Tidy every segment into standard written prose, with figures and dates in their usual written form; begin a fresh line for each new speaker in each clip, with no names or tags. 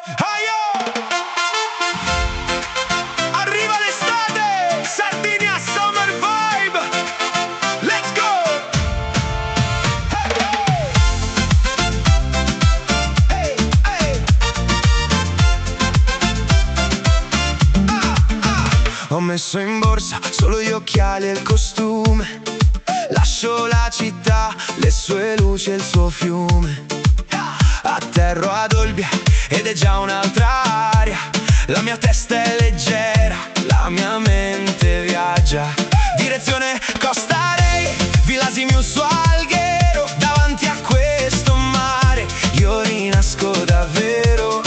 Aio! Arriva l'estate! Sardinia Summer Vibe! Let's go! Hey, hey. Ho messo in borsa solo gli occhiali e il costume. Lascio la città, le sue luci e il suo fiume. Atterro ad Olbia ed è già un'altra aria. La mia testa è leggera, la mia mente viaggia. Direzione Costa Rey, Villa Simius su Alghero. Davanti a questo mare io rinasco davvero.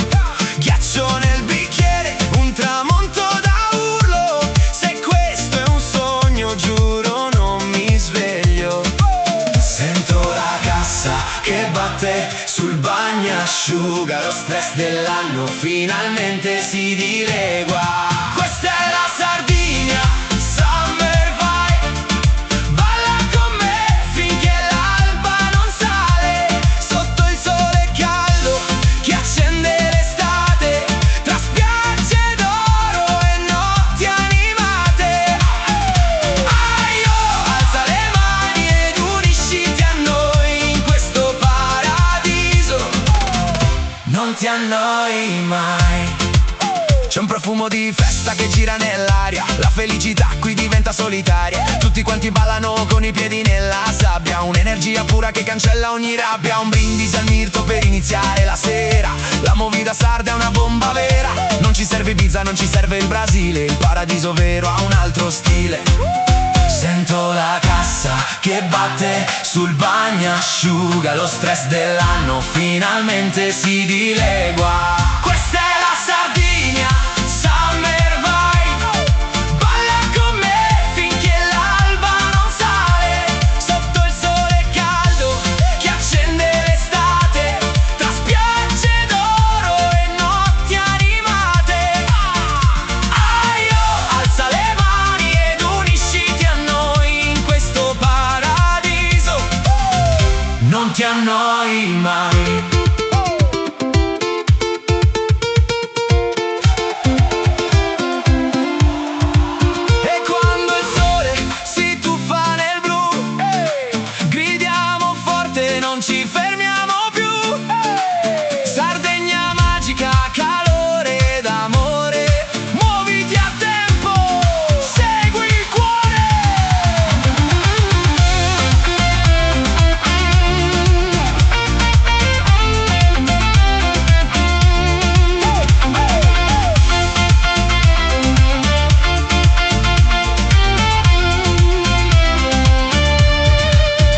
Ghiaccio nel bicchiere, un tramonto da urlo. Se questo è un sogno, giuro non mi sveglio. Sento la cassa che batte sul bagnasciuga. Lo stress dell'anno finalmente si dilegua. Questa è la Sardinia Summer Vibe. Balla con me finché l'alba non sale. Sotto il sole caldo che accende l'estate. Tra spiagge d'oro e notti animate. Aio, alza le mani ed unisciti a noi in questo paradiso. Non ti annoi mai. C'è un profumo di festa che gira nell'aria. La felicità qui diventa solitaria. Tutti quanti ballano con i piedi nella sabbia. Un'energia pura che cancella ogni rabbia. Un brindisi al mirto per iniziare la sera. La movida sarda è una bomba vera. Non ci serve Ibiza, non ci serve il Brasile. Il paradiso vero ha un altro stile. Sento la cassa che batte sul bagnasciuga. Lo stress dell'anno finalmente si dilegua. Questa è la Sardinia Summer Vibe. Balla con me finché l'alba non sale. Sotto il sole caldo che accende l'estate. Tra spiagge d'oro e notti animate. Aio, alza le mani ed unisciti a noi in questo paradiso. Non ti annoi mai. E quando il sole si tuffa nel blu, gridiamo forte, non ci fermiamo più. Sardegna magica, calore d'amore. Muoviti a tempo, segui il cuore.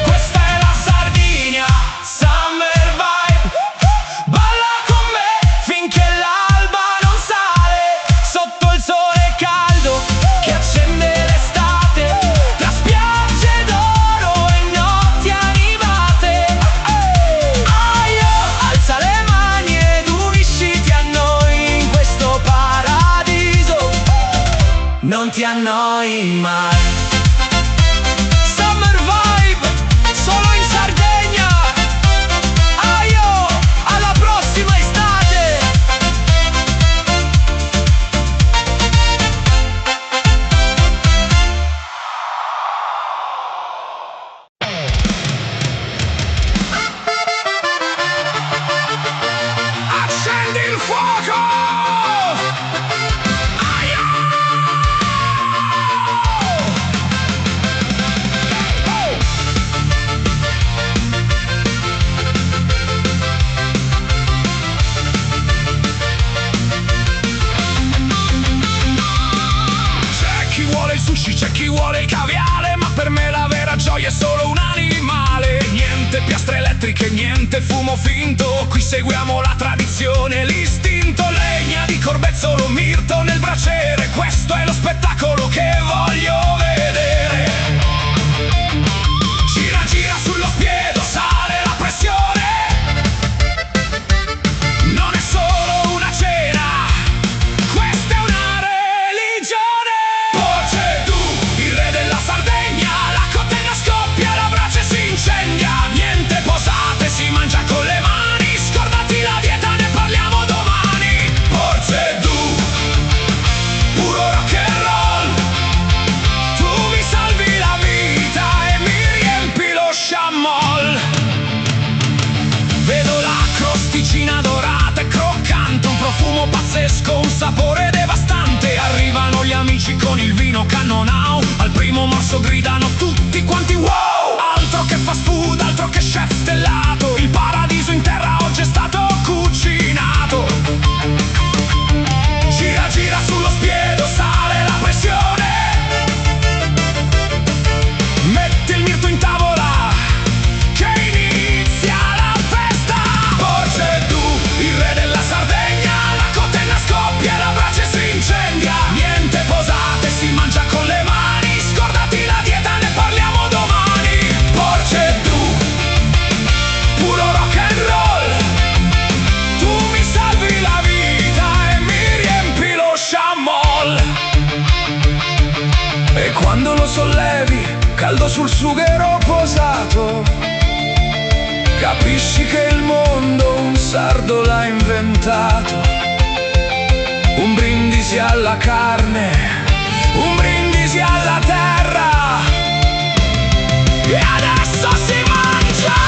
Questa è la Sardinia Summer Vibe. Balla con me finché l'alba non sale. Sotto il sole caldo che accende l'estate. Tra spiagge d'oro e notti animate. Aio, alza le mani ed unisciti a noi in questo paradiso. Non ti annoi mai. Summer Vibe, solo in Sardegna. Aio, alla prossima estate. Accendi il fuoco! Aia! C'è chi vuole il sushi, c'è chi vuole il caviale, ma per me la vera gioia è solo un animale. Niente piastre elettriche, niente fumo finto. Qui seguiamo la tradizione, l'istinto. Legna di corbezzolo, mirto nel braciere. Questo è lo spettacolo che voglio vedere. Gira, gira sullo spiedo, sale la pressione. Non è solo una cena, questa è una religione. Porce tu, il re della Sardegna. La cottega scoppia, la brace si incendia. Niente posate, si mangia con le mani. Scordati la dieta, ne parliamo domani. caldo sul sughero posato, capisci che il mondo un sardo l'ha inventato. Un brindisi alla carne, un brindisi alla terra, e adesso si mangia!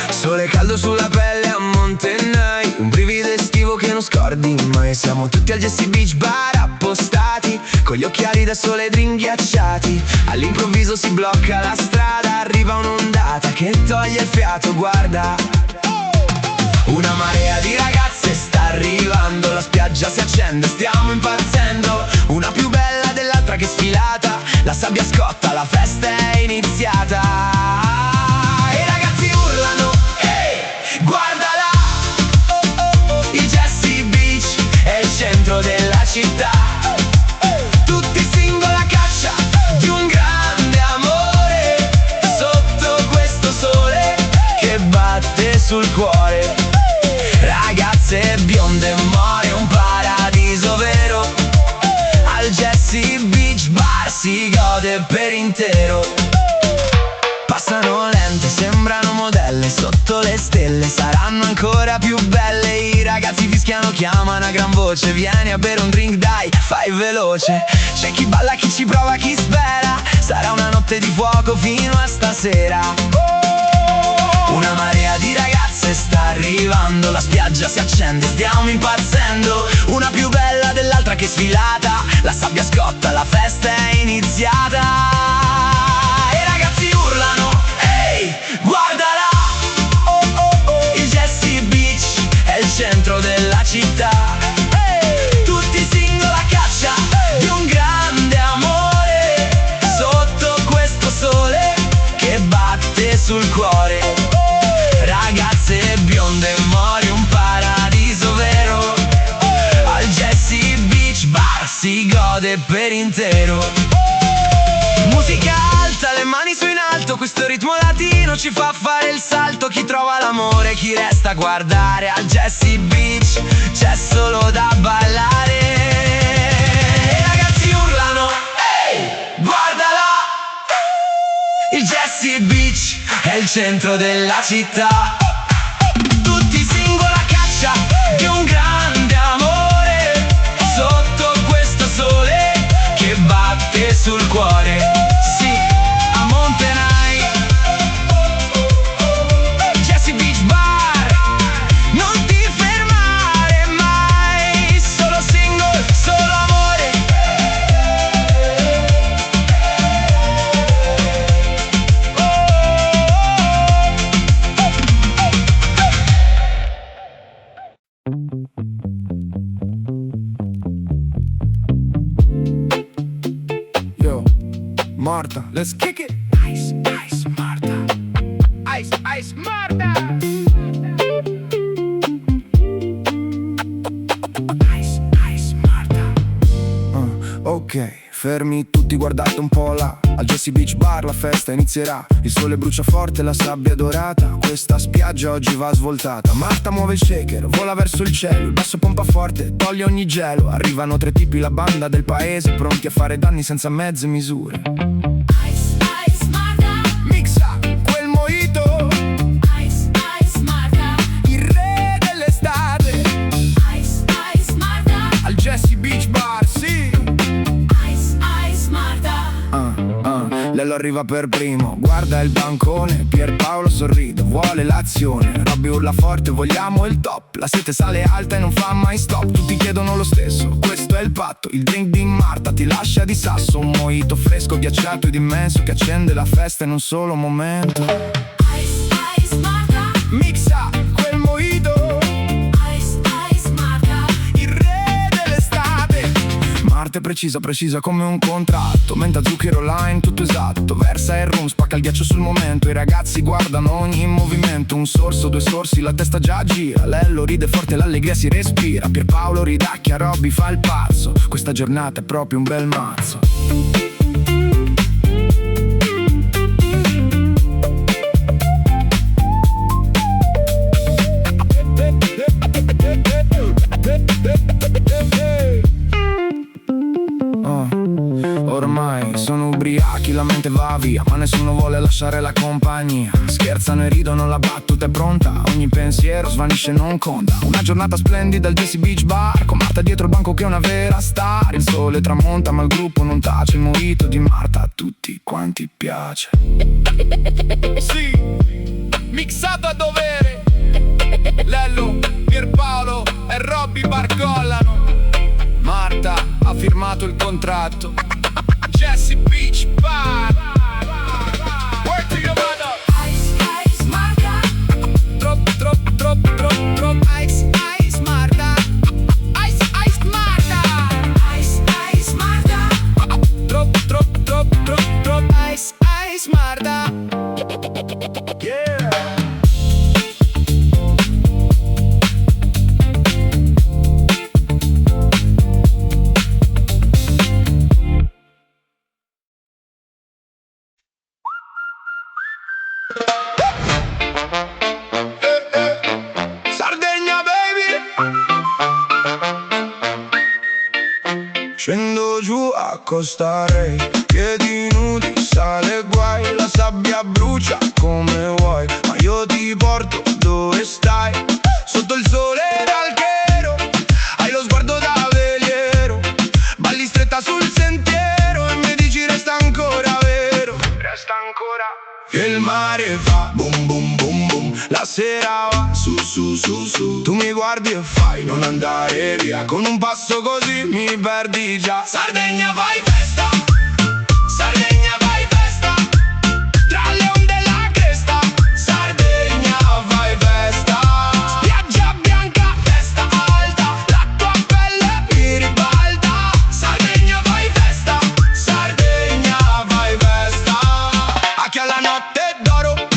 Sole caldo sulla pelle a Montenay, un brivido estivo che non scordi mai. Siamo tutti al Jesse Beach Bar appostati, con gli occhiali da sole drink ghiacciati. All'improvviso si blocca la strada, arriva un'ondata che toglie il fiato, guarda. Una marea di ragazze sta arrivando, la spiaggia si accende, stiamo impazzendo. Una più bella dell'altra che sfilata, la sabbia scotta, la festa è iniziata. I ragazzi urlano, ehi, guardala, il Jesse Beach è il centro della città. Tutti singola a caccia di un grande amore, sotto questo sole che batte sul cuore. Ragazze bionde, muore un paradiso vero. Al Jesse Beach Bar si gode per intero. Passano lente, sembrano modelle, sotto le stelle saranno ancora più belle. I ragazzi fischiano, chiamano a gran voce, vieni a bere un drink, dai, fai veloce. C'è chi balla, chi ci prova, chi spera, sarà una notte di fuoco fino a stasera. Una marea di ragazze sta arrivando, la spiaggia si accende, stiamo impazzendo. Una più bella dell'altra che sfilata, la sabbia scotta, la festa è iniziata. I ragazzi urlano, ehi, guardala, il Jesse Beach è il centro della città. Tutti singola a caccia di un grande amore, sotto questo sole che batte sul cuore. Ragazze bionde, muori un paradiso vero. Al Jesse Beach Bar si gode per intero. Musica alta, le mani su in alto, questo ritmo latino ci fa fare il salto. Chi trova l'amore, chi resta a guardare. Al Jesse Beach c'è solo da ballare. E ragazzi urlano, ehi, guardala, il Jesse Beach è il centro della città. Tutti singola a caccia di un grande amore, sotto questo sole che batte sul cuore. Sì, a Montenay, Jesse Beach Bar, non ti fermare mai. Solo single, solo amore. Marta, let's kick it. Ice, ice, Marta. Ice, ice, Ok, fermi tutti, guardate un po' là. Al Jesse Beach Bar la festa inizierà. Il sole brucia forte, la sabbia dorata. Questa spiaggia oggi va svoltata. Marta muove il shaker, vola verso il cielo. Il basso pompa forte, toglie ogni gelo. Arrivano tre tipi, la banda del paese, pronti a fare danni senza mezze misure.
Ice, ice, Marta.
Mixa quel mojito,
Ice, ice, Marta.
il re dell'estate.
Ice, ice, Marta.
Al Jesse Beach Bar, sì.
Ice, ice, Marta.
Lello arriva per primo, guarda il bancone. Pierpaolo sorride, vuole l'azione. Robby urla forte, vogliamo il top. La sete sale alta e non fa mai stop. Tutti chiedono lo stesso, questo è il patto. Il drink di Marta ti lascia di sasso. Un mojito fresco, ghiacciato ed immenso, che accende la festa in un solo momento.
Ice, ice, Marta.
Mixa quel mojito,
Ice, ice, Marta.
il re dell'estate. Marta è precisa, precisa come un contratto. Menta, zucchero, lime, tutto esatto. Versa il rum, spacca il ghiaccio sul momento. I ragazzi guardano ogni movimento. Un sorso, due sorsi, la testa già gira. Lello ride forte, l'allegria si respira. Pierpaolo ridacchia, Robby fa il pazzo. Questa giornata è proprio un bel mazzo. Ormai sono ubriachi, la mente va via, ma nessuno vuole lasciare la compagnia. Scherzano e ridono, la battuta è pronta. Ogni pensiero svanisce, non conta. Una giornata splendida al Jesse Beach Bar, con Marta dietro il banco che è una vera star. Il sole tramonta ma il gruppo non tace. Il mojito di Marta a tutti quanti piace. Sì, mixato a dovere. Lello, Pierpaolo e Robby barcollano. Marta ha firmato il contratto. Jesse Beach Bar. Word to your mother.
Ice, ice, Marta.
Drop. Ice, ice, Marta. Ice, ice, Marta.
Ice, ice, Marta.
Drop. Ice, ice, Marta. Yeah. Scendo giù a Costa Rey, piedi nudi, sale guai. La sabbia brucia come vuoi, ma io ti porto dove stai. Sotto il sole d'Alghero, hai lo sguardo da veliero. Balli stretta sul sentiero e mi dici resta ancora vero. Resta ancora. Che il mare fa boom boom boom boom. La sera va su. Tu mi guardi e fai non andare via. Con un passo così mi perdi già. Sardegna vai festa, Sardegna vai festa. Tra le onde e la cresta, Sardegna vai festa. Spiaggia bianca, testa alta, la tua pelle mi ribalta. Sardegna vai festa, Sardegna vai festa. A chi ha la notte d'oro,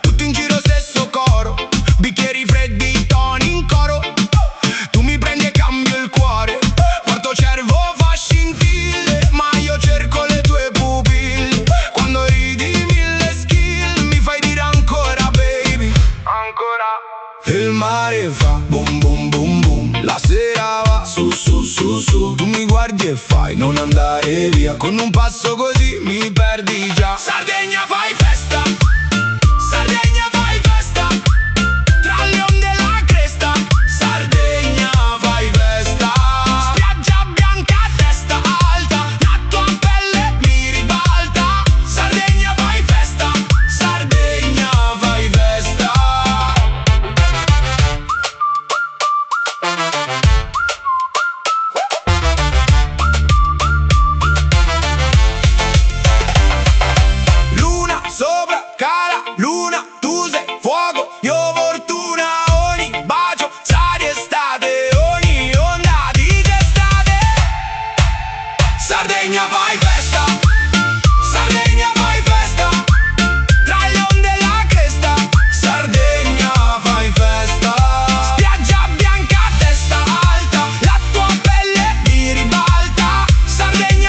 tutti in giro stesso coro. Bicchieri freddi, toni in coro. Tu mi prendi e cambio il cuore. Porto cervo fa scintille, ma io cerco le tue pupille. Quando ridi mille skill, mi fai dire ancora baby. Ancora. Il mare fa boom boom boom boom. La sera va su. Tu mi guardi e fai non andare via. Con un passo così mi perdi già. Sardegna fai festa, Sardegna vai festa. Tra le onde e la cresta, Sardegna vai festa. Spiaggia bianca, testa alta, la tua pelle mi ribalta. Sardegna vai festa, Sardegna vai festa. Luna sopra, cara luna, tu sei fuoco, io fortuna. Ogni bacio sa di estate, ogni onda di d'estate. Sardegna vai festa, Sardegna vai festa. Tra le onde e la cresta, Sardegna vai festa. Spiaggia bianca, testa alta, la tua pelle mi ribalta. Sardegna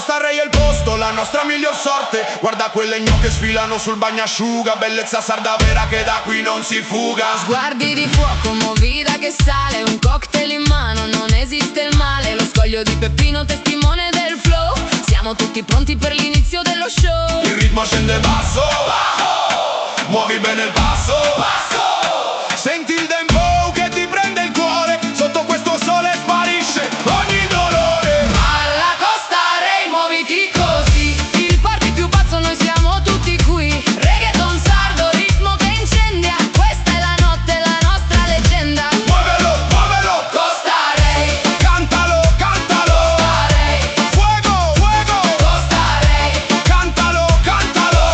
Costa Rey è il posto, la nostra miglior sorte. Guarda quelle gnocche sfilano sul bagnasciuga. Bellezza sarda vera che da qui non si fuga.
Sguardi di fuoco, movida che sale, un cocktail in mano, non esiste il male. Lo scoglio di Peppino, testimone del flow. Siamo tutti pronti per l'inizio dello show.
Il ritmo scende basso, muovi bene il passo. Senti il dembow che ti prende il cuore. Sotto questo sole sparisce ogni dolore.
Alla Costa Rey muoviti così, il party più pazzo noi siamo tutti qui. Reggaeton sardo, ritmo che incendia, questa è la notte, la nostra leggenda.
Muovelo, muovelo,
Costa Rey,
cantalo, cantalo.
Costa Rey,
Fuego, fuego,
Costa Rey,
cantalo, cantalo.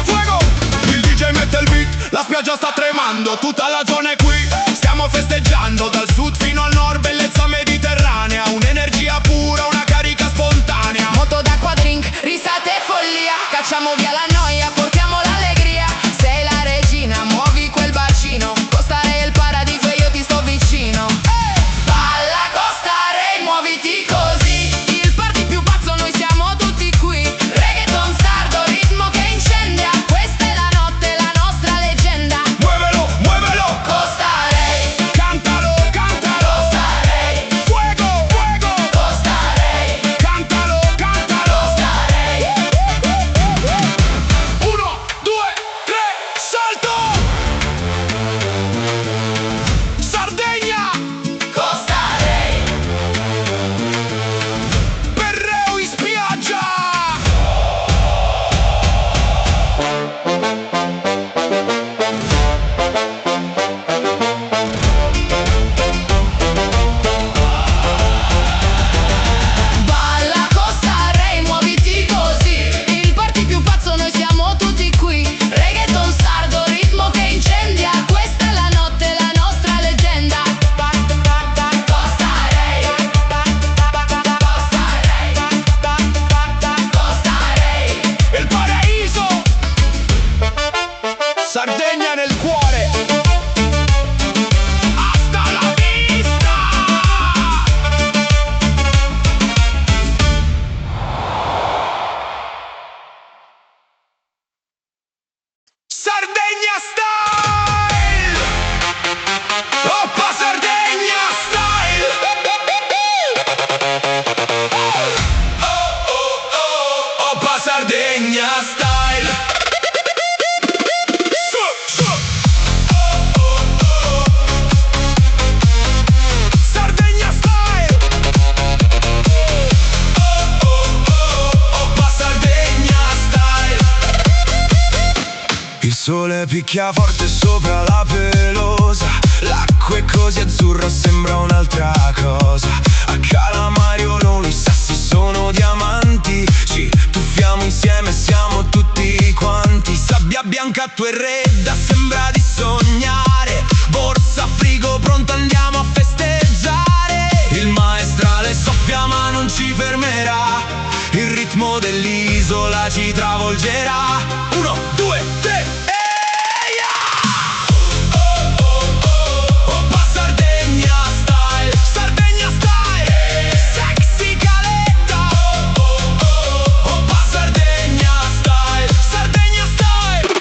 Fuego. Il DJ mette il beat, la spiaggia sta tremando, tutta la zona è qui. Stiamo festeggiando dal sud fino al nord, bellezza mediterranea, un'energia pura, una carica spontanea.
moto d'acqua, drink, risate e follia. Cacciamo via la noia, portiamo l'allegria. Sei la regina, muovi quel bacino. Costa Rey è il paradiso e io ti sto vicino. Balla Costa Rey, muoviti così, il party più pazzo noi siamo tutti qui. Reggaeton sardo, ritmo che incendia, questa è la notte, la nostra leggenda.
Muovelo, muovelo,
Costa Rey,
cantalo, cantalo.
Costa Rey,
Fuego, fuego,
Costa Rey,
cantalo, cantalo.
Costa Rey.
1, 2, 3, salto! Sardegna,
Costa Rey,
perreo in spiaggia.
balla Costa Rey, muoviti così, il party più pazzo noi siamo tutti qui. Reggaeton sardo, ritmo che incendia, questa è la notte, la nostra leggenda. Costa Rey, Costa Rey, Costa Rey.
Il paradiso, Sardegna nel cuore. Hasta la vista. Sardegna style. Oppa Sardegna style. Oppa Sardegna style. Sardegna style. Oppa Sardegna style. Il sole picchia forte sopra la pelosa. L'acqua è così azzurra, sembra un'altra cosa. A Calamariolo i sassi sono diamanti. Ci tuffiamo insieme, siamo tutti quanti. Sabbia bianca, tu e redda, sembra di sognare. Borsa, frigo, pronto, andiamo a festeggiare. Il maestrale soffia ma non ci fermerà. Il ritmo dell'isola ci travolgerà. 1, 2, 3. Oppa Sardegna style. Sardegna style. Sexy caletta. Oppa Sardegna style. Sardegna style.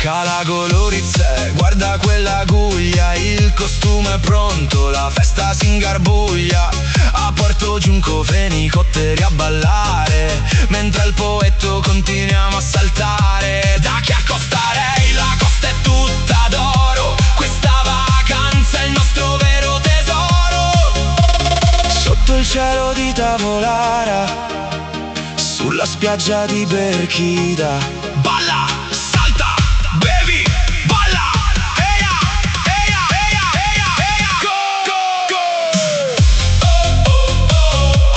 Cala Golorizze, guarda quella guglia. Il costume è pronto, la festa si ingarbuglia. A Porto Giunco fenicotteri a ballare, mentre al Poetto continuiamo a saltare. Da che a Costa Rey la costa è tutta d'oro. Questa vacanza è il nostro vero tesoro. Sotto il cielo di Tavolara, sulla spiaggia di Berchida. Balla, salta, bevi, balla. Eia, eia, eia, eia, eia. Go, go, go.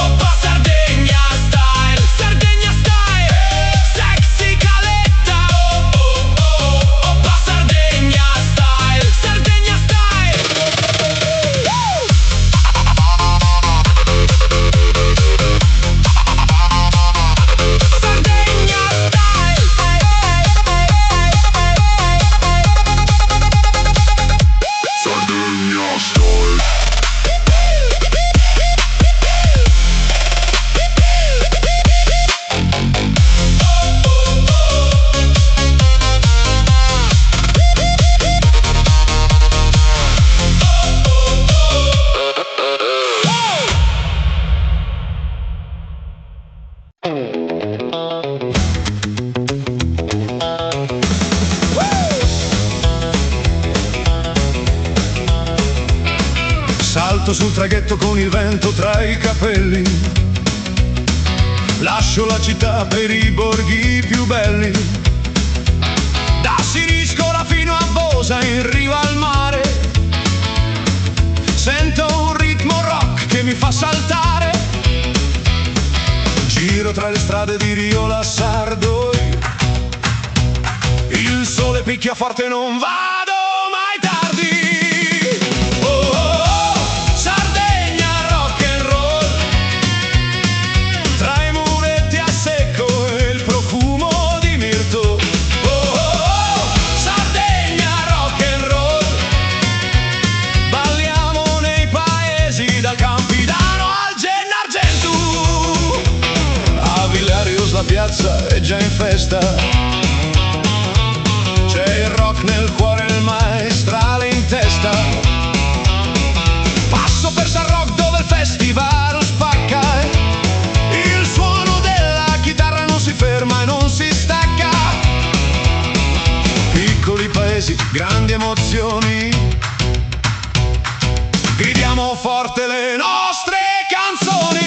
Oppa Sardegna style. Sardegna style. Sexy caletta. Oppa Sardegna style. Sardegna style. Sardegna style.
Parto sul traghetto con il vento tra i capelli. Lascio la città per i borghi più belli. Da Siriscola fino a Bosa in riva al mare. Sento un ritmo rock che mi fa saltare. Giro tra le strade di Rio la Sardoi. Il sole picchia forte, non vado mai tardi. Oh, oh, oh, Sardegna rock and roll. Tra i muretti a secco e il profumo di mirto. Oh, oh, oh, Sardegna rock and roll. Balliamo nei paesi dal Campidano al Gennargentu. A Villarius la piazza è già in festa. C'è il rock nel cuore, il maestrale in testa. Passo per San Rock dove il festival spacca. Il suono della chitarra non si ferma e non si stacca. Piccoli paesi, grandi emozioni. Gridiamo forte le nostre canzoni.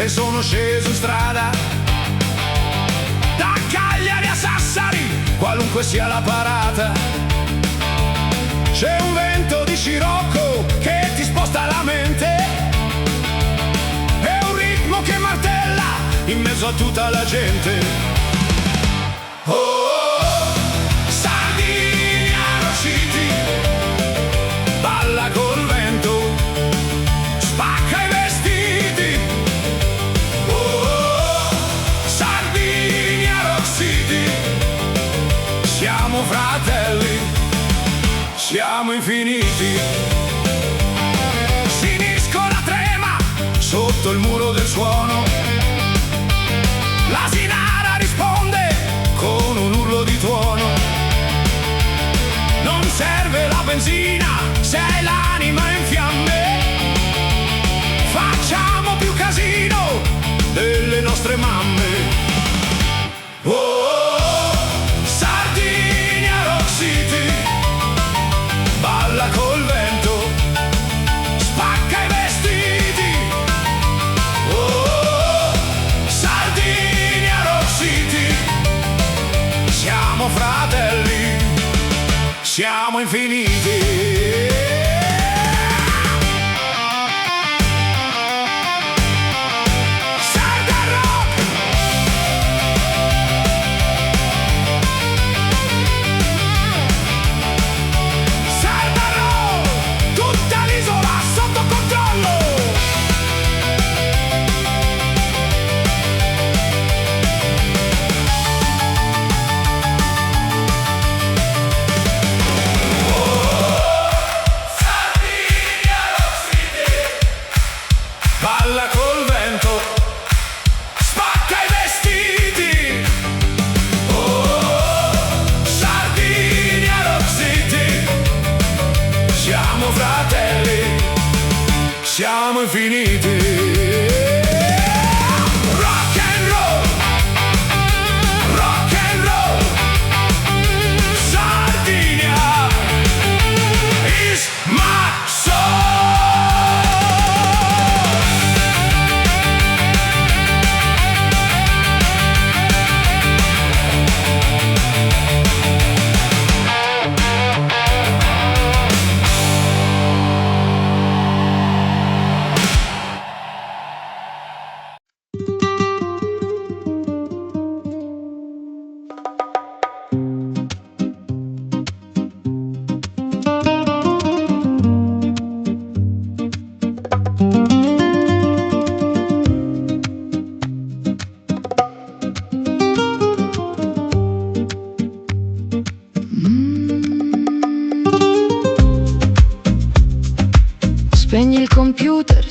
E sono sceso in strada, da Cagliari a Sassari, qualunque sia la parata. C'è un vento di scirocco che ti sposta la mente. È un ritmo che martella in mezzo a tutta la gente. Oh, oh, oh, Sardinia Rock City, balla col vento, spacca i vestiti. Siamo fratelli, siamo infiniti. Siniscola trema sotto il muro del suono. L'asinara risponde con un urlo di tuono. Non serve la benzina se hai l'anima in fiamme. Facciamo più casino delle nostre mamme. Oh, balla col vento, spacca i vestiti. Oh, Sardinia Rock City, siamo fratelli, siamo infiniti.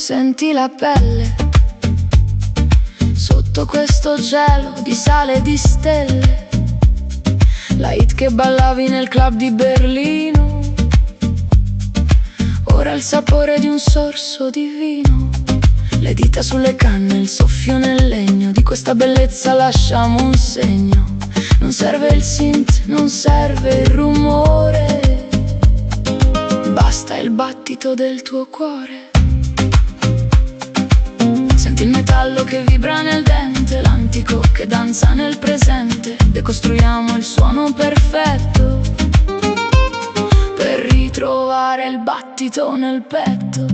senti la pelle sotto questo cielo di sale e di stelle. La hit che ballavi nel club di Berlino, ora il sapore di un sorso di vino. Le dita sulle canne, il soffio nel legno, di questa bellezza lasciamo un segno. Non serve il synth, non serve il rumore, basta il battito del tuo cuore. Senti il metallo che vibra nel dente, l'antico che danza nel presente. Decostruiamo il suono perfetto per ritrovare il battito nel petto.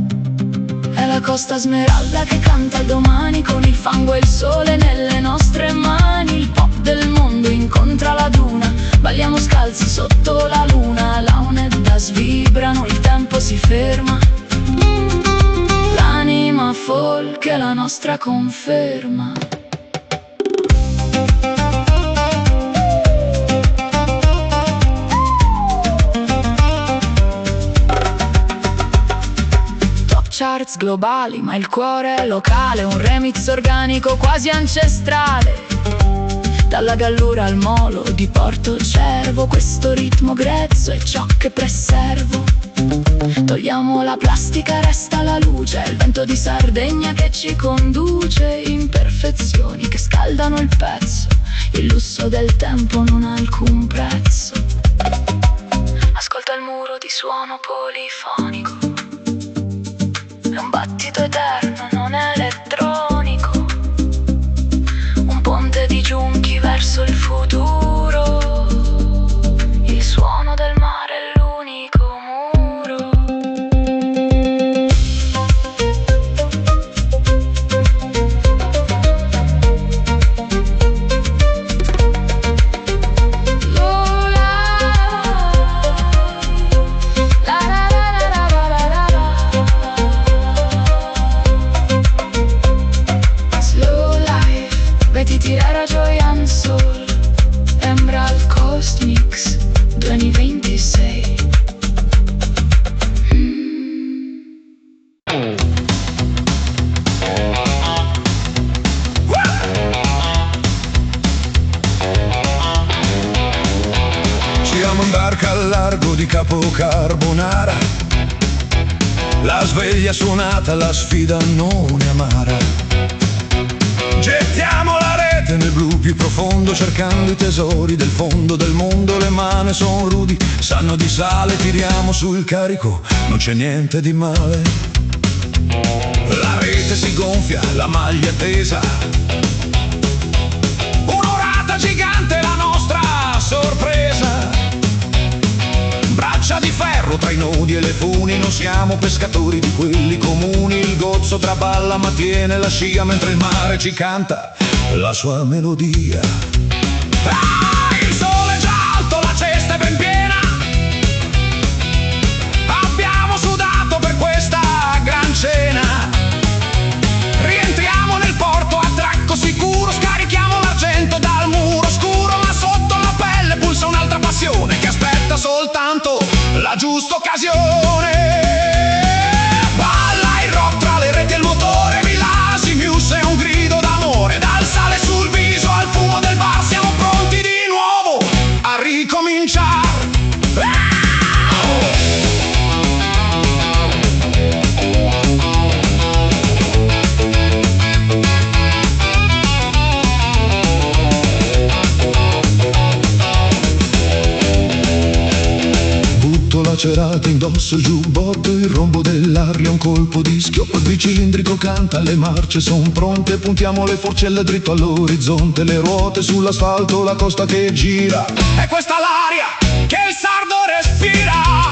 È la Costa Smeralda che canta domani, con il fango e il sole nelle nostre mani. Il pop del mondo incontra la duna, balliamo scalzi sotto la luna. La onetta svibrano, il tempo si ferma, l'anima folk è la nostra conferma. Charts globali, ma il cuore è locale, un remix organico quasi ancestrale. Dalla Gallura al Molo di Porto Cervo, questo ritmo grezzo è ciò che preservo. Togliamo la plastica, resta la luce, il vento di Sardegna che ci conduce. Imperfezioni che scaldano il pezzo, il lusso del tempo non ha alcun prezzo. Ascolta il muro di suono polifonico, è un battito eterno, non elettronico, un ponte di giunchi verso il futuro. Il suono del mare è l'unico muro. Tirare Joyan Soul, Emerald Coast Mix 2026.
Siamo in barca al largo di Capo Carbonara, la sveglia suonata, la sfida non è amara. Gettiamo la rete nel blu più profondo, cercando i tesori del fondo del mondo. Le mani son rudi, sanno di sale, tiriamo sul carico, non c'è niente di male. La rete si gonfia, la maglia tesa, un'orata gigante, la nostra sorpresa. Braccia di ferro tra i nodi e le funi, non siamo pescatori di quelli comuni. Il gozzo traballa ma tiene la scia, mentre il mare ci canta la sua melodia. Il sole è già alto, la cesta è ben piena, abbiamo sudato per questa gran cena. Rientriamo nel porto a tracco sicuro, scarichiamo l'argento dal muro scuro, ma sotto la pelle pulsa un'altra passione che aspetta soltanto la giusta occasione. Balla il rock tra le reti e il motore, Milasi Muse è un grido d'amore, dal sale sul viso al fumo del bar siamo pronti di nuovo a ricominciare. Lacerate indosso il giubbotto, il rombo dell'aria, un colpo di schioppo, il bicilindrico canta, le marce son pronte, puntiamo le forcelle dritto all'orizzonte, le ruote sull'asfalto, la costa che gira. È questa l'aria che il sardo respira.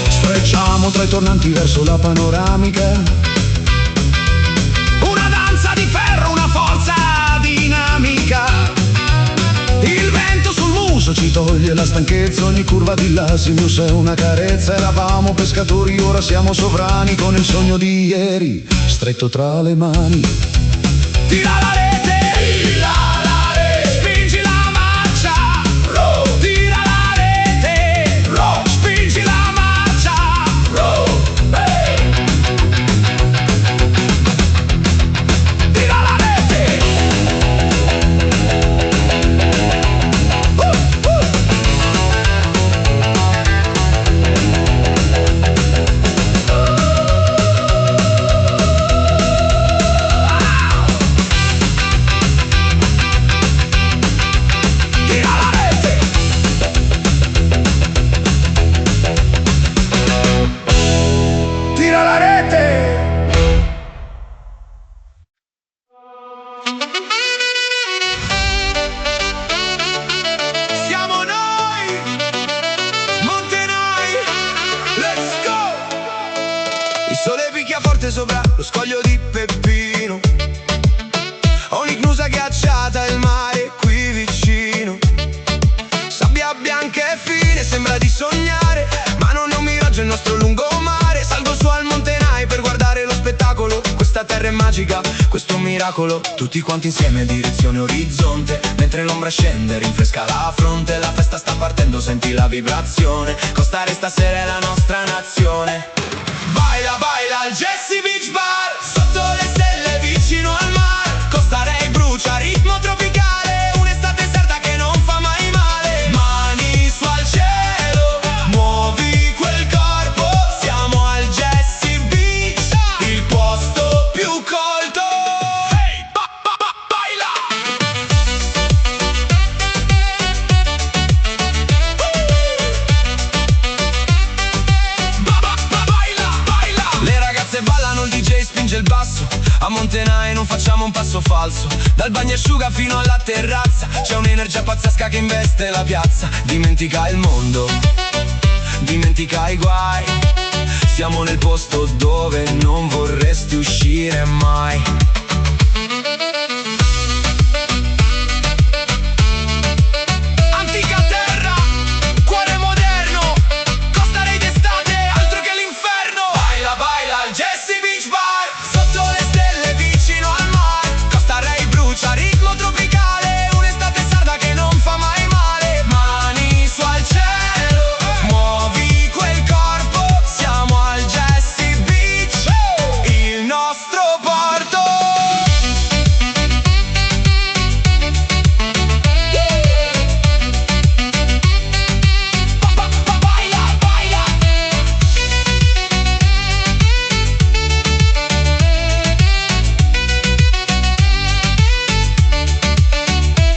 Sfrecciamo tra i tornanti verso la panoramica, una danza di ferro, una forza dinamica. Il vento sul muso ci toglie la stanchezza, ogni curva di Lassimius è una carezza. Eravamo pescatori, ora siamo sovrani, con il sogno di ieri stretto tra le mani. Tira la rete, spingi la marcia, tira la rete, spingi la marcia, hey!
scoglio di Peppino. Ho un'icnusa ghiacciata, il mare qui vicino. Sabbia bianca e fine, sembra di sognare, ma non è un miraggio il nostro lungomare. Salgo su al Monte Nai per guardare lo spettacolo. Questa terra è magica, questo è un miracolo. Tutti quanti insieme, direzione orizzonte, mentre l'ombra scende, rinfresca la fronte. La festa sta partendo, senti la vibrazione. Costa Rica stasera è la nostra nazione. Baila, baila al Jesse Beach Bar, sotto le stelle vicino al mare. Costa Rica brucia, ritmo tropicale, un'estate sarda che non fa mai male. Mani su al cielo, muovi quel corpo. Siamo al Jesse Beach, il posto più colto. Hey, baila! Baila! Le ragazze ballano, il DJ spinge il basso. A Monte Nai non facciamo un passo falso. Dal bagnasciuga fino alla terrazza c'è un'energia pazzesca che investe la piazza. Dimentica il mondo, dimentica i guai. Siamo nel posto dove non vorresti uscire mai. Antica terra, cuore moderno, Costa Rica d'estate, altro che l'inferno. Baila, baila al Jesse Beach Bar, sotto le stelle vicino al mare. Costa Rica brucia, ritmo tropicale, un'estate sarda che non fa mai male. Mani su al cielo, muovi quel corpo. Siamo al Jesse Beach, il nostro porto. Baila,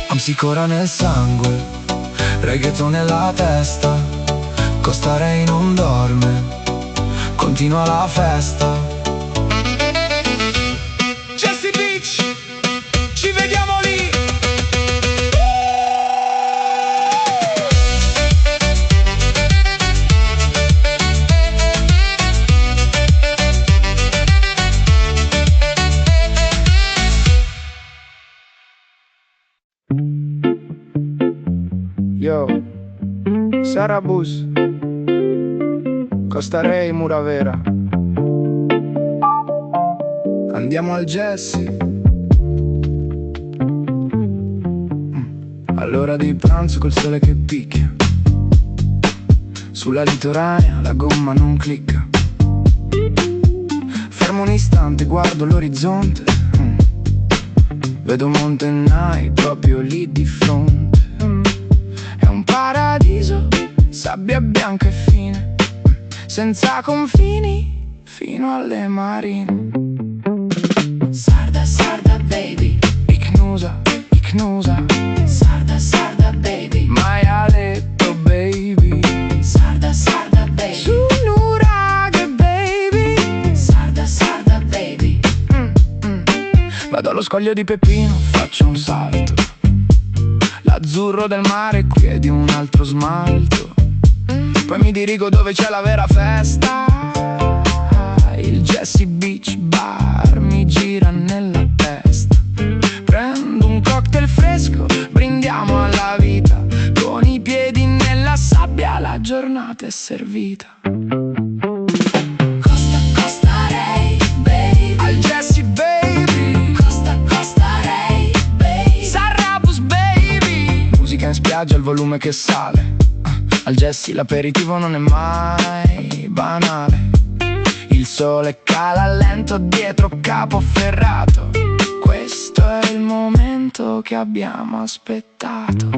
Amsicora nel sangue, reggaeton nella testa. Costa Rica non dorme, continua la festa. Jesse Beach, ci vediamo lì.
Yo, Sarabus, Costa Rica, Muravera. Andiamo al Jesse. All'ora di pranzo col sole che picchia, sulla litoranea la gomma non clicca. Fermo un istante, guardo l'orizzonte, vedo Monte Nai proprio lì di fronte. È un paradiso, sabbia bianca e fine, senza confini fino alle marine.
Sarda, sarda, baby.
Icnusa, icnusa,
Sarda, sarda, baby.
maialetto baby.
Sarda, sarda, baby.
Su nuraghe baby.
Sarda, sarda, baby.
Vado allo scoglio di Peppino, faccio un salto. L'azzurro del mare qui è di un altro smalto. Poi mi dirigo dove c'è la vera festa. Il Jesse Beach Bar mi gira nella testa. Prendo un cocktail fresco, brindiamo alla vita. Con i piedi nella sabbia la giornata è servita.
Costa, Costa Rica, baby.
Al Jesse baby,
Costa, Costa Rica, baby.
Sarabus baby. Musica in spiaggia, il volume che sale. Al Jesse l'aperitivo non è mai banale. Il sole cala lento dietro Capoferrato. Questo è il momento che abbiamo aspettato.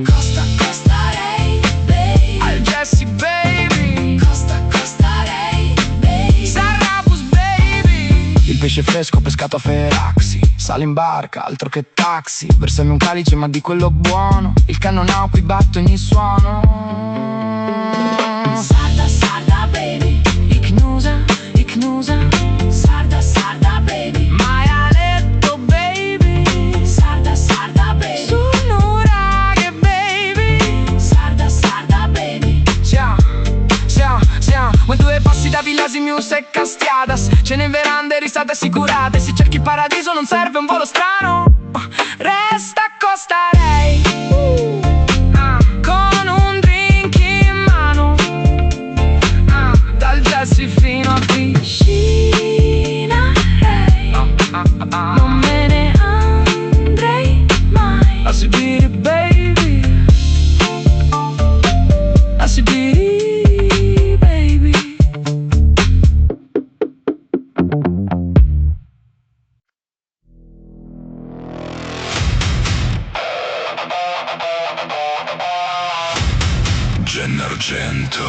Costa, Costa Rica, baby.
Al Jesse baby,
Costa, Costa Rica, baby.
Sarabus baby. Il pesce fresco pescato a Feraxi, sale in barca, altro che taxi. Versami un calice ma di quello buono, il cannonau a cui batto ogni suono.
Sarda, sarda, baby.
Icnusa, icnusa,
Sarda, sarda, baby.
maialetto baby.
Sarda, sarda, baby.
Su nuraghe baby.
Sarda, sarda, baby.
Siamo, due passi da Villa Simius e Castia. Pradas. Cene in verande, risate assicurate. Se cerchi il paradiso non serve un volo strano, resta a Costa Rey, con un drink in mano, dal Jesse fino a piscina. Non me ne andrei mai. I see beauty, baby. I see beauty, baby.
Gennargento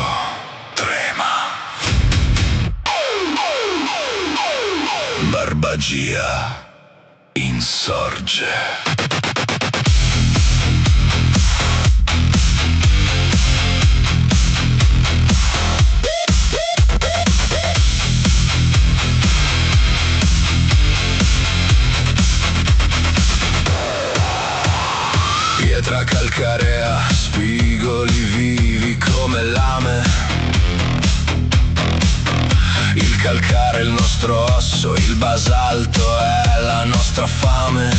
trema. Barbagia insorge. Pietra calcarea, spigoli vivi come lame. Il calcare è il nostro osso, il basalto è la nostra fame.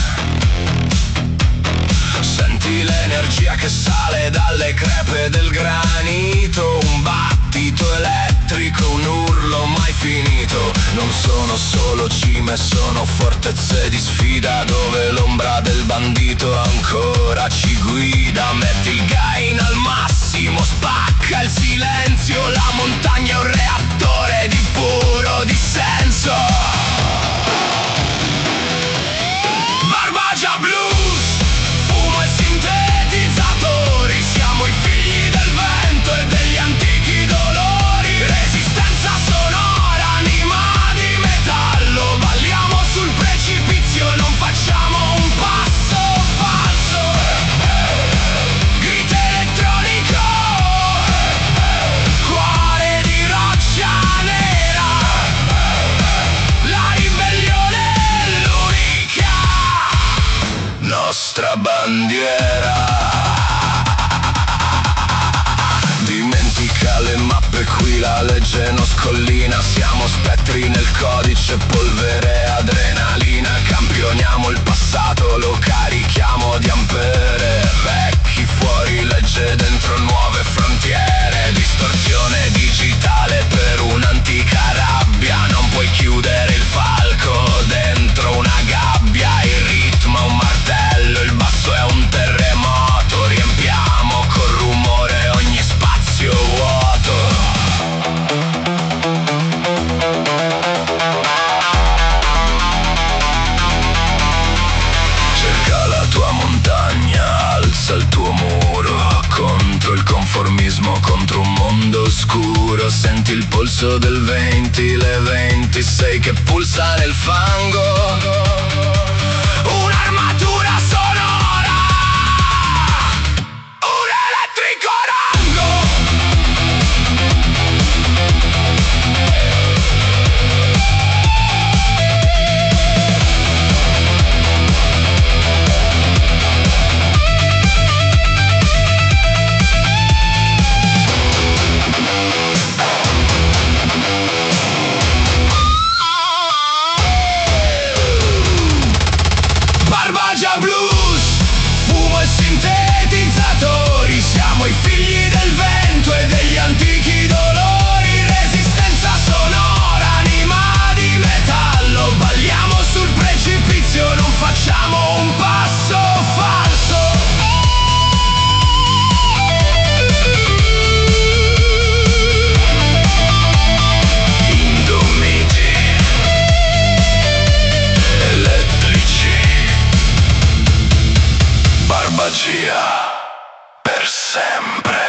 Senti l'energia che sale dalle crepe del granito, un battito elettrico, un urlo mai finito. Non sono solo cime, sono fortezze di sfida, dove l'ombra del bandito ancora ci guida. Metti il gain al massimo, spacca il silenzio, la montagna è un reattore di puro dissenso. Barbagia Blues, fumo e sintetizzatori, siamo i figli del vento e degli antichi dolori. Resistenza sonora, anima di metallo, balliamo sul precipizio, non facciamo un passo falso. Grit elettronico, cuore di roccia nera, la ribellione è l'unica nostra bandiera. Dimentica le mappe, qui la legge non scollina. Siamo spettri nel codice, polvere, adrenalina. Campioniamo il passato, lo carichiamo di ampere. Vecchi fuori legge, dentro nuove frontiere. Distorsione digitale per un'antica rabbia. Non puoi chiudere il falco dentro una gabbia. Il ritmo è un martello, il basso è un terremoto. Riempiamo col rumore ogni spazio vuoto. Cerca la tua montagna, alza il tuo muro, contro il conformismo, contro un mondo oscuro. Senti il polso del 20, le 26 che pulsa nel fango. Un'armatura sonora, un elettrico rango. Barbagia Blues, fumo e sintetizzatori, siamo i figli del vento e degli antichi dolori. Resistenza sonora, anima di metallo, balliamo sul precipizio, non facciamo un passo falso. Indomiti, elettrici, barbagia per sempre.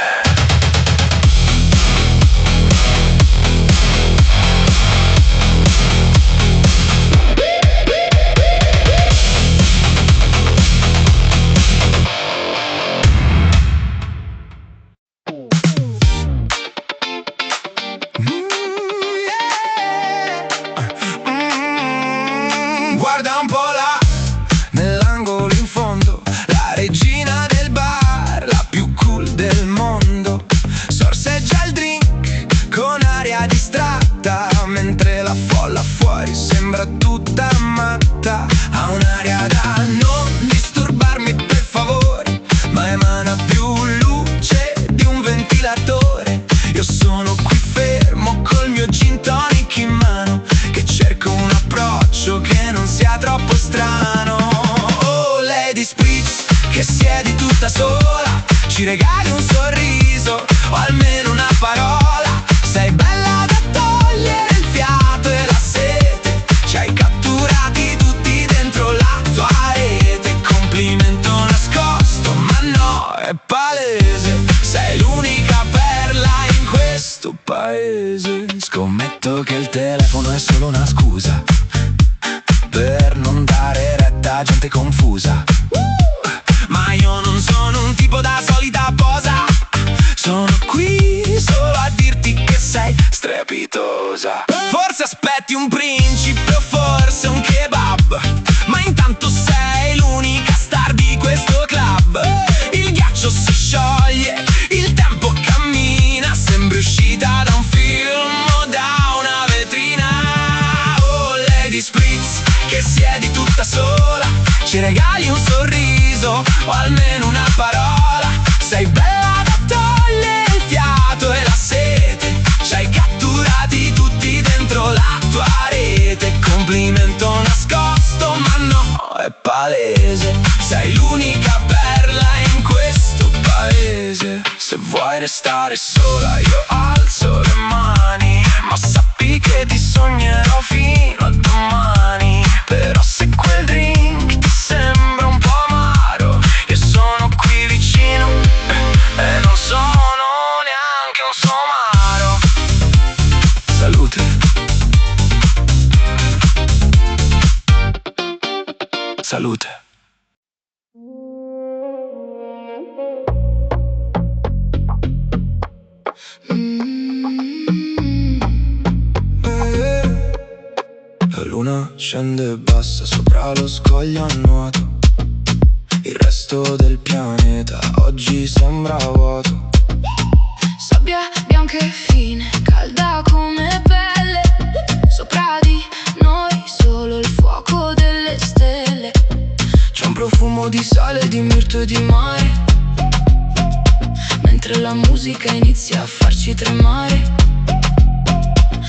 Guarda un po' là, nell'angolo in fondo, la regina del bar, la più cool del mondo. tutta sola, ci regali un sorriso o almeno una parola. Sei bella da togliere il fiato e la sete, ci hai catturati tutti dentro la tua rete. Complimento nascosto, ma no, è palese, sei l'unica perla in questo paese. Scommetto che il telefono è solo una scusa per non dare retta a gente confusa. Ma io non sono un tipo da solita posa, sono qui solo a dirti che sei strepitosa. Forse aspetti un principe o forse un kebab, ma intanto sei l'unica star di questo club. Il ghiaccio si scioglie, il tempo cammina, sembri uscita da un film o da una vetrina. Oh Lady Spritz, che siedi tutta sola, ci regali un sorriso o almeno una parola. Sei bella da togliere il fiato e la sete, ci hai catturati tutti dentro la tua rete. Complimento nascosto, ma no, è palese, sei l'unica perla in questo paese. Se vuoi restare sola io alzo le mani, ma sappi che ti sognerò fino a domani. Però se quel drink ti sembra un po' amaro, io sono qui vicino e non sono neanche un somaro. Salute. Salute. La luna scende bassa sopra lo scoglio a nuoto, il resto del pianeta oggi sembra vuoto.
Sabbia bianca e fine, calda come pelle, sopra di noi solo il fuoco delle stelle.
C'è un profumo di sale, di mirto e di mare,
Mentre la musica inizia a farci tremare.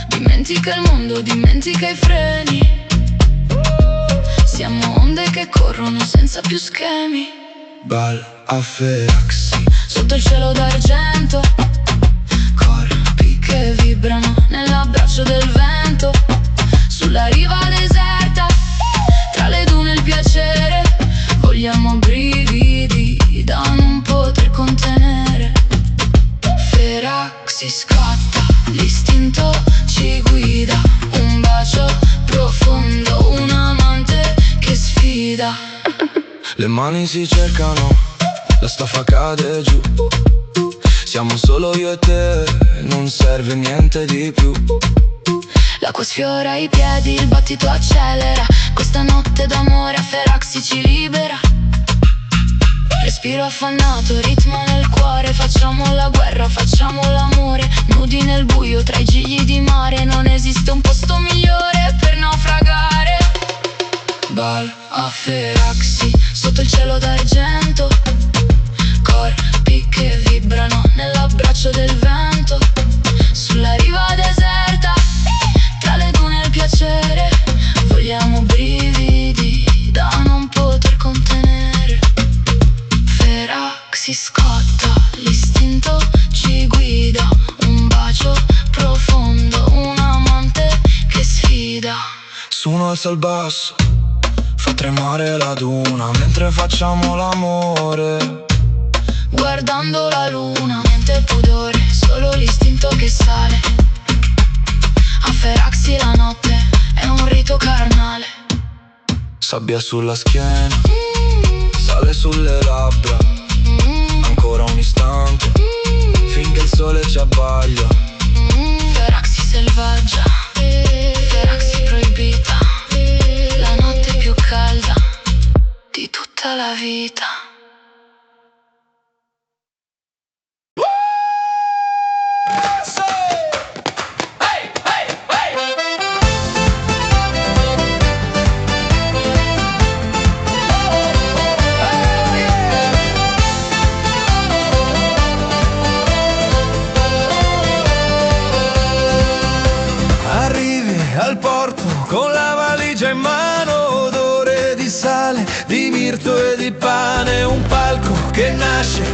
Dimentica il mondo, dimentica i freni. Siamo onde che corrono senza più schemi.
Bal a Feraxi,
Sotto il cielo d'argento, corpi che vibrano nell'abbraccio del vento. Sulla riva deserta, tra le dune il piacere. Vogliamo brividi da non poter contenere. Feraxi scatta, l'istinto ci guida. Un bacio profondo, un amante che sfida.
le mani si cercano, la stoffa cade giù. Siamo solo io e te, non serve niente di più.
L'acqua sfiora i piedi, il battito accelera. Questa notte d'amore a Feraxi ci libera. Respiro affannato, ritmo nel cuore. Facciamo la guerra, facciamo l'amore. Nudi nel buio tra i gigli di mare. Non esiste un posto migliore per naufragare. Bal a Feraxi, sotto il cielo d'argento. Corpi che vibrano nell'abbraccio del vento. Sulla riva deserta, tra le dune il piacere. Vogliamo brividi da non poter contenere. Feraxi scotta, l'istinto ci guida. Un bacio profondo, un amante che sfida.
Su un alza al basso, fa tremare la duna mentre facciamo l'amore.
Guardando la luna, niente pudore, solo l'istinto che sale. A Feraxi la notte è un rito carnale.
Sabbia sulla schiena, sale sulle labbra. Ancora un istante, finché il sole ci abbaglia.
Feraxi selvaggia, Feraxi proibita. La notte più calda di tutta la vita.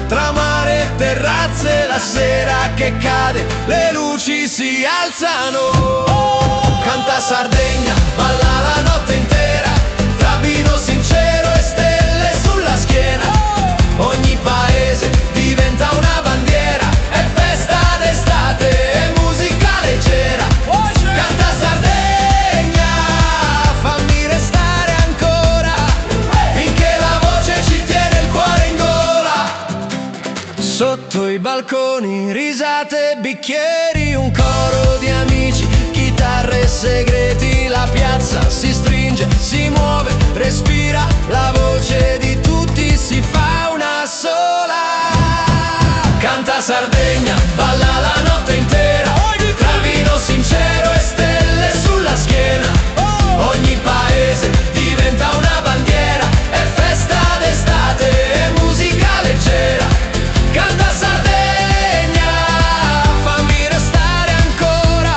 tra mare e terrazze, la sera che cade, le luci si alzano. Canta Sardegna, balla la notte intera, tra vino sincero e stelle sulla schiena. Ogni paese diventa una bandiera, è festa d'estate, è musica leggera. Canta Sardegna, fammi restare ancora, finché la voce ci tiene il cuore in gola. Sotto i balconi, risate, bicchieri, un coro di amici, chitarre, segreti, la piazza si stringe, si muove, respira, la voce di tutti si fa una sola. Canta Sardegna, balla la notte intera, tra vino sincero e stelle sulla schiena. Ogni paese diventa una bandiera, è festa d'estate, è musica leggera. Canta Sardegna, fammi restare ancora,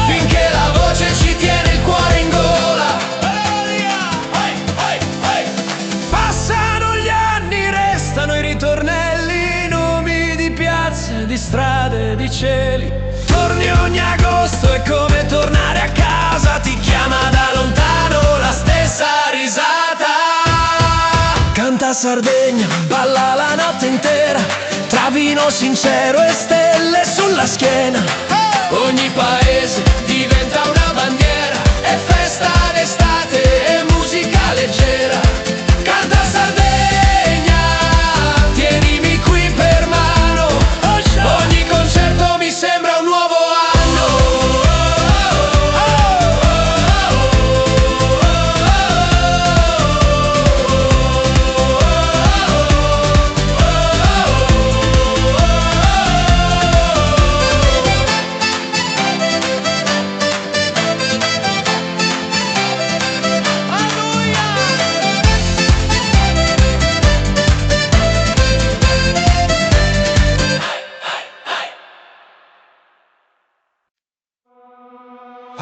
finché la voce ci tiene il cuore in gola. Passano gli anni, restano i ritornelli, nomi di piazze, di strade, di cieli. Torni ogni agosto, è come tornare a casa, ti chiama da lontano la stessa risata. Canta Sardegna, balla la notte intera, tra vino sincero e stelle sulla schiena. Ogni paese diventa una bandiera, è festa d'estate, è musica leggera. Canta Sardegna, tienimi qui per mano, ogni concerto mi sembra un nuovo anno.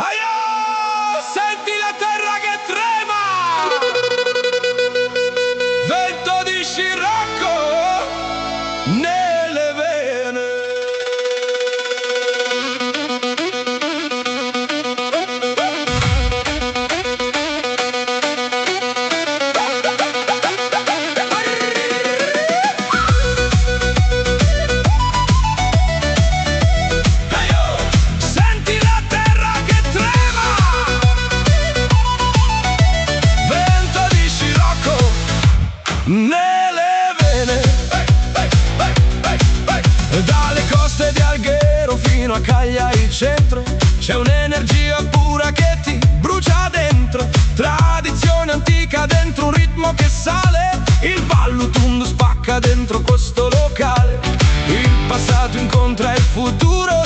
Aia! Senti la terra che trema! Vento di scirocco nelle vene. Senti la terra che trema, vento di scirocco nelle vene. Dalle coste di Alghero fino a Cagliari centro, c'è un'energia pura che ti brucia dentro. Tradizione antica dentro un ritmo che sale, il ballo tondo spacca dentro questo locale. Il passato incontra il futuro,